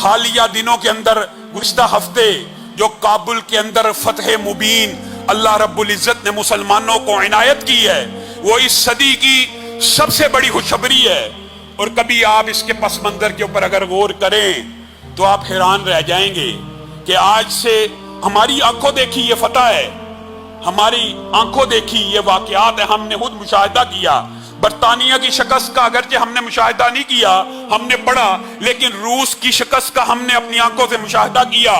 हालिया दिनों के अंदर गुज़िश्ता हफ्ते जो काबुल के अंदर फतह मुबीन अल्लाह रब्बुल इज़्ज़त ने मुसलमानों को इनायत की है, वो इस सदी की सबसे बड़ी खुशखबरी है। और कभी आप इसके पस मंजर के ऊपर अगर गौर करें तो आप हैरान रह जाएंगे कि आज से हमारी आंखों देखी ये फतह है, हमारी आंखों देखी ये वाकयात है, हमने खुद मुशाहिदा किया। बरतानिया की शिकस्त का अगरचे हमने मुशाहिदा नहीं किया, हमने पढ़ा, लेकिन रूस की शिकस्त का हमने अपनी आंखों से मुशाहिदा किया।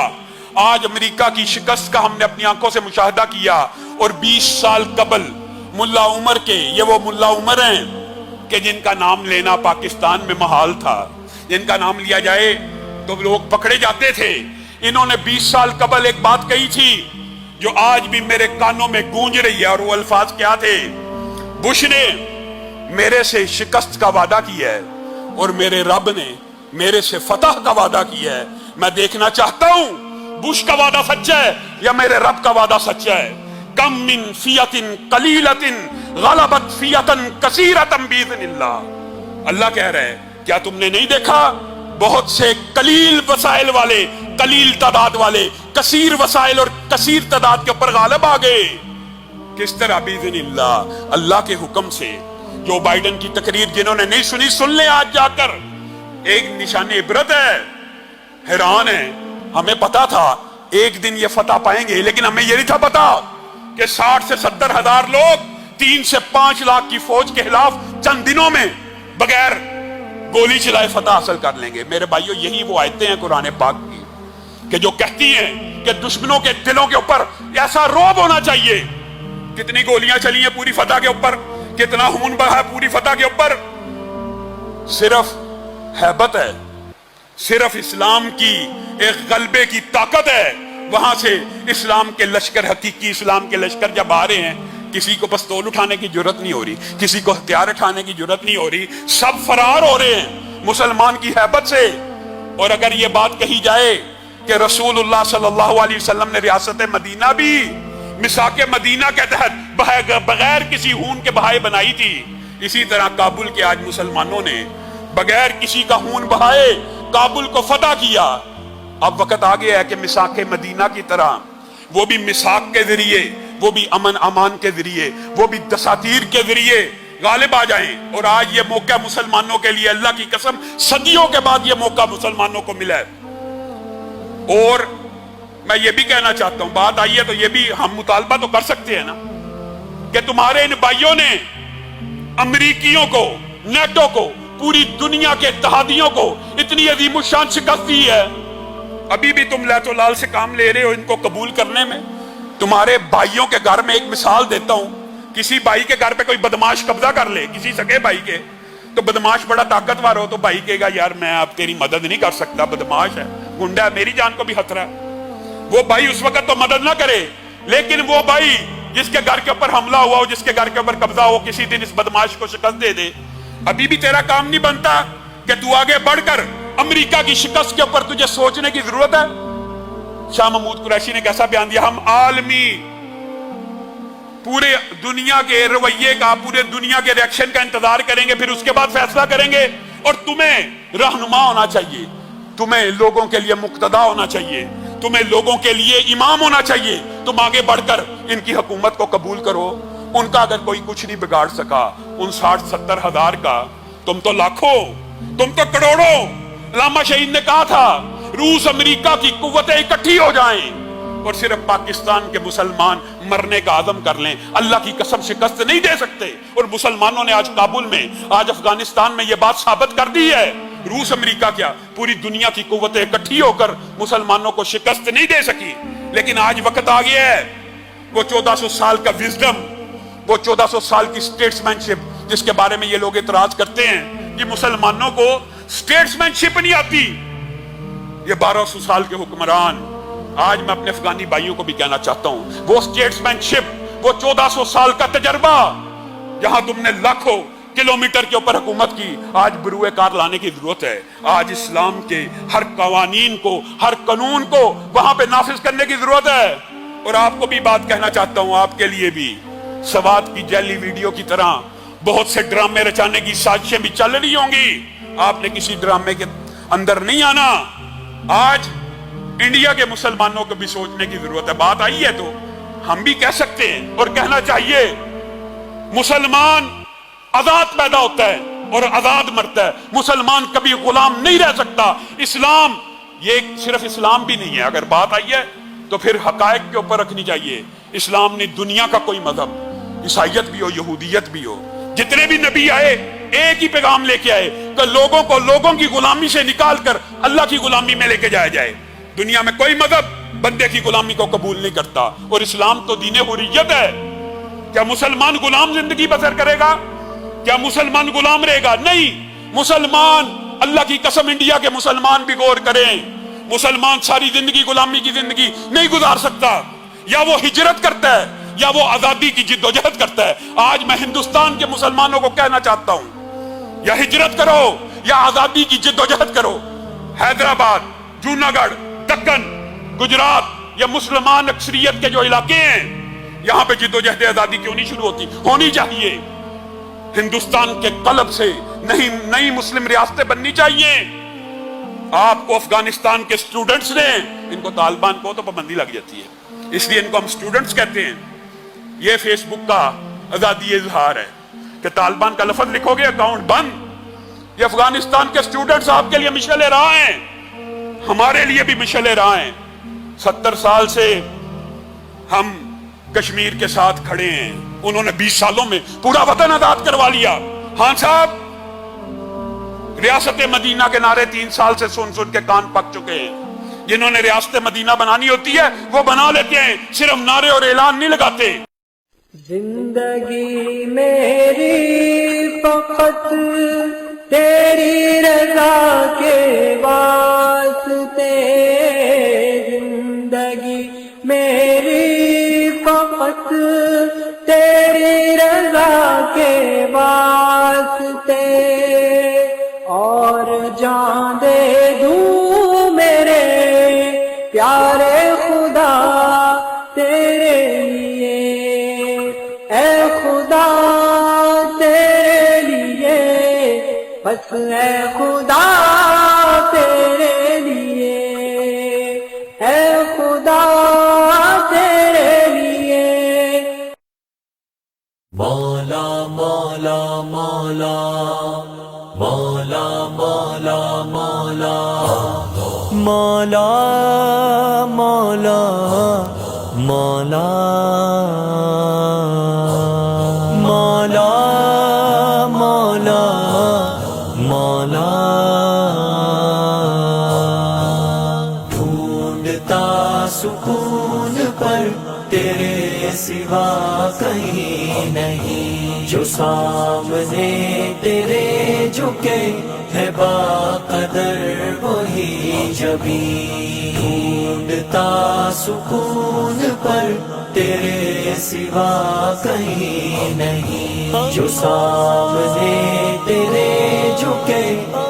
आज अमेरिका की शिकस्त का हमने अपनी आंखों से मुशाहिदा किया। और 20 साल कबल मुल्ला उमर के, ये वो मुल्ला उमर हैं कि जिनका नाम लेना पाकिस्तान में महाल था, जिनका नाम लिया जाए तो लोग पकड़े जाते थे। इन्होंने 20 साल कबल एक बात कही थी जो आज भी मेरे कानों में गूंज रही है, और वो अल्फाज क्या थे? बुश ने मेरे से शिकस्त का वादा किया है और मेरे रब ने मेरे से फतह का वादा किया है। मैं देखना चाहता हूं बुश का वादा सच्चा है या मेरे रब का वादा सच्चा है। कम मिन फियतिन कलीलतिन गलबत फियतन कसीरतन बिइज़्निल्लाह। अल्लाह कह रहा है, क्या तुमने नहीं देखा बहुत से कलील वसाइल वाले, कलील तादाद वाले कसीर वसाइल और कसीर तादाद के ऊपर गालिब आ गए। किस तरह? बिइज़्निल्लाह, अल्लाह के हुक्म से। जो बाइडेन की तकरीर जिन्होंने नहीं सुनी सुन ले आज जाकर, एक निशानी इबरत है। हैरान है, हमें पता था एक दिन ये फतह पाएंगे, लेकिन हमें ये नहीं था पता कि 60 से 70 हजार लोग 3 से 5 लाख की फौज के खिलाफ चंद दिनों में बगैर गोली चलाए फतह हासिल कर लेंगे। मेरे भाइयों, यही वो आयतें हैं कुरान पाक की कि जो कहती हैं कि दुश्मनों के दिलों के ऊपर ऐसा रौब होना चाहिए। कितनी गोलियां चली हैं पूरी फतह के ऊपर, कितना खून बहा है पूरी फतह के ऊपर। सिर्फ हैबत है, सिर्फ इस्लाम की एक गलबे की ताकत है। वहां से इस्लाम के लश्कर, हकीकी इस्लाम के लश्कर जब आ रहे हैं, किसी को पिस्तौल उठाने की जरूरत नहीं हो रही, किसी को हथियार उठाने की जरूरत नहीं हो रही, सब फरार हो रहे हैं मुसलमान की हैबत से। और अगर ये बात कही जाए कि रसूलुल्लाह सल्लल्लाहु अलैहि वसल्लम ने रियासत मदीना भी मिसाके मदीना के तहत बगैर किसी खून के बहाए बनाई थी, इसी तरह काबुल के आज मुसलमानों ने बगैर किसी का खून बहाए काबुल को फतह किया। अब वक्त आ गया है कि मिसाके मदीना की तरह वो भी मिसाक के जरिए, वो भी अमन अमान के जरिए, वो भी दसातीर के जरिए गालिब आ जाएं। और आज ये मौका मुसलमानों के लिए, अल्लाह की कसम, सदियों के बाद ये मौका मुसलमानों को मिला है। और मैं ये भी कहना चाहता हूं, बात आई है तो ये भी हम मुतालबा तो कर सकते हैं ना कि तुम्हारे इन भाइयों ने अमरीकियों को, नेटो को, पूरी दुनिया के इत्तेहादियों को इतनी अजीम शान शिकस्त दी है, अभी भी तुम लैतो लाल से काम ले रहे हो इनको कबूल करने में। तुम्हारे भाइयों के घर में एक मिसाल देता हूं, किसी भाई के घर पे कोई बदमाश कब्जा कर ले, किसी सगे भाई के, तो बदमाश बड़ा ताकतवर हो तो भाई कहेगा यार मैं आप तेरी मदद नहीं कर सकता, बदमाश है, गुंडा है, मेरी जान को भी खतरा है। वो भाई उस वक्त तो मदद ना करे, लेकिन वो भाई जिसके घर के ऊपर हमला हुआ हो, जिसके घर के ऊपर कब्जा हो, किसी दिन इस बदमाश को शिकस्त दे दे। अभी भी तेरा काम नहीं बनता कि तू आगे बढ़कर अमेरिका की शिकस्त के ऊपर तुझे सोचने की जरूरत है। शाह महमूद कुरैशी ने कैसा बयान दिया, हम आलमी पूरे दुनिया के रवैये का, पूरे दुनिया के रिएक्शन का इंतजार करेंगे, फिर उसके बाद फैसला करेंगे। और तुम्हें रहनुमा होना चाहिए, तुम्हें लोगों के लिए मुक्तदा होना चाहिए, तुम्हें लोगों के लिए इमाम होना चाहिए। तुम आगे बढ़कर इनकी हुकूमत को कबूल करो। उनका अगर कोई कुछ नहीं बिगाड़ सका, उन 60-70 हजार का, तुम तो लाखों, तुम तो करोड़ों। अल्लामा शहीद ने कहा था रूस अमेरिका की कुव्वतें इकट्ठी हो जाएं और सिर्फ पाकिस्तान के मुसलमान मरने का आज़म कर लें, अल्लाह की कसम शिकस्त नहीं दे सकते। और मुसलमानों ने आज काबुल में, आज अफगानिस्तान में यह बात साबित कर दी है। रूस अमेरिका क्या, पूरी दुनिया की कुव्वतें इकट्ठी होकर मुसलमानों को शिकस्त नहीं दे सकी। लेकिन आज वक्त आ गया है, वो 1400 साल का विजडम, वो 1400 साल की स्टेट्समैनशिप जिसके बारे में ये लोग इतराज करते हैं कि मुसलमानों को स्टेट्समैनशिप नहीं आती, ये 1200 साल के हुक्मरान। आज मैं अपने अफगानी भाइयों को भी कहना चाहता हूं, वो स्टेट्समैनशिप, वो 1400 साल का तजर्बा, जहां तुमने लाखों किलोमीटर के ऊपर हुकूमत की, आज बरूए कार लाने की जरूरत है। आज इस्लाम के हर कवानीन को, हर कानून को वहां पे नाफिज करने की जरूरत है। और आपको भी बात कहना चाहता हूं, आपके लिए भी सवात की जैली वीडियो की तरह बहुत से ड्रामे रचाने की साजिशें भी चल रही होंगी। आपने किसी ड्रामे के अंदर नहीं आना, آج انڈیا کے مسلمانوں کو بھی سوچنے کی ضرورت ہے. بات آئی ہے تو ہم بھی کہہ سکتے ہیں اور کہنا چاہیے, مسلمان آزاد پیدا ہوتا ہے اور آزاد مرتا ہے. مسلمان کبھی غلام نہیں رہ سکتا. اسلام یہ صرف اسلام بھی نہیں ہے. اگر بات آئی ہے تو پھر حقائق کے اوپر رکھنی چاہیے. اسلام نے دنیا کا کوئی مذہب, عیسائیت بھی ہو, یہودیت بھی ہو, جتنے بھی نبی آئے ایک ہی پیغام لے کے آئے کہ لوگوں کو لوگوں کی غلامی سے نکال کر اللہ کی غلامی میں لے کے جایا جائے. دنیا میں کوئی مذہب بندے کی غلامی کو قبول نہیں کرتا, اور اسلام تو دین حریت ہے. کیا مسلمان غلام زندگی بسر کرے گا؟ کیا مسلمان غلام رہے گا؟ نہیں. مسلمان, اللہ کی قسم انڈیا کے مسلمان بھی غور کریں, مسلمان ساری زندگی غلامی کی زندگی نہیں گزار سکتا. یا وہ ہجرت کرتا ہے یا وہ آزادی کی جد و جہد کرتا ہے. آج میں ہندوستان کے مسلمانوں کو کہنا چاہتا ہوں, یا ہجرت کرو یا آزادی کی جد و جہد کرو. حیدرآباد, جوناگڑھ, دکن, گجرات, یہ مسلمان اکثریت کے جو علاقے ہیں, یہاں پہ جد و جہد آزادی کیوں نہیں شروع ہوتی؟ ہونی چاہیے. ہندوستان کے قلب سے نئی مسلم ریاستیں بننی چاہیے. آپ کو افغانستان کے سٹوڈنٹس نے, ان کو طالبان کو تو پابندی لگ جاتی ہے, اس لیے ان کو ہم سٹوڈنٹس کہتے ہیں. یہ فیس بک کا آزادی اظہار ہے کہ طالبان کا لفظ لکھو گے اکاؤنٹ بند. یہ افغانستان کے سٹوڈنٹس آپ کے لیے مشعل راہ ہیں, ہمارے لیے بھی مشعل راہ ہیں. 70 سال سے ہم کشمیر کے ساتھ کھڑے ہیں, انہوں نے 20 سالوں میں پورا وطن آزاد کروا لیا. ہاں صاحب, ریاست مدینہ کے نعرے 3 سال سے سن سن کے کان پک چکے ہیں. جنہوں نے ریاست مدینہ بنانی ہوتی ہے وہ بنا لیتے ہیں, صرف نعرے اور اعلان نہیں لگاتے. زندگی میری فقط تیری رضا کے واسطے, زندگی میری فقط تیری رضا کے واسطے, اور جان دے دوں میرے پیارے خدا تیرے لیے, اے خدا تیرے لیے, بس اے خدا تیرے لیے, اے خدا تیرے لیے. مولا مولا مولا مولا مولا مولا مولا مولا مولا مولا مولا مولا. ڈھونڈتا سکون پر تیرے سوا کہیں نہیں, جو سامنے تیرے جھکے ہے باقدر وہی جبیں. ڈھونڈتا سکون پر تیرے سوا کہیں نہیں, جو سامنے تیرے جھکے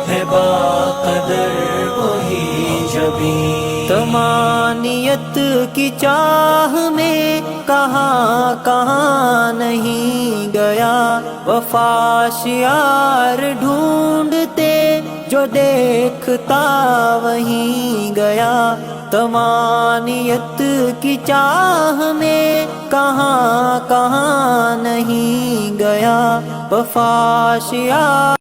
ہے باقدر وہی جبیں. تمانیت کی چاہ میں کہاں کہاں نہیں گیا, وفا شعار ڈھونڈتے جو دیکھتا وہیں گیا. تمانیت کی چاہ میں کہاں کہاں نہیں گیا, وفا شعار